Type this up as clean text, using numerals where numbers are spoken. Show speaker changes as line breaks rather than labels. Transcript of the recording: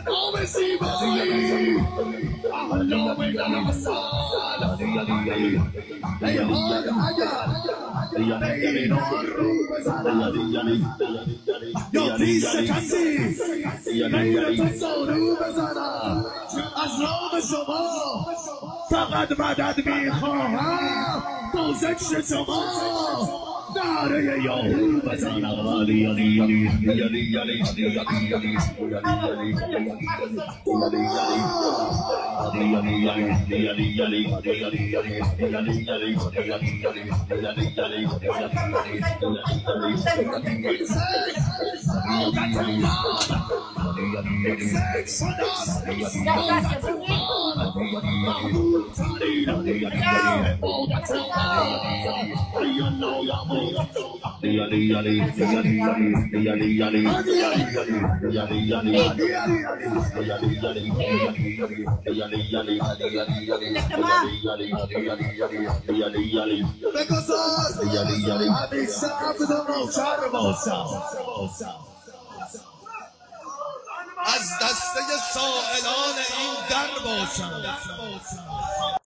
نام زیبایی علام نامسال لیان اگر به اینها رو بزنم یا تیز کسی غیر تصارو بزنم از رام شما فقط مدد میخواهم با ذکر شما نعره یاهو بزنم از دسته سائلان این در باشم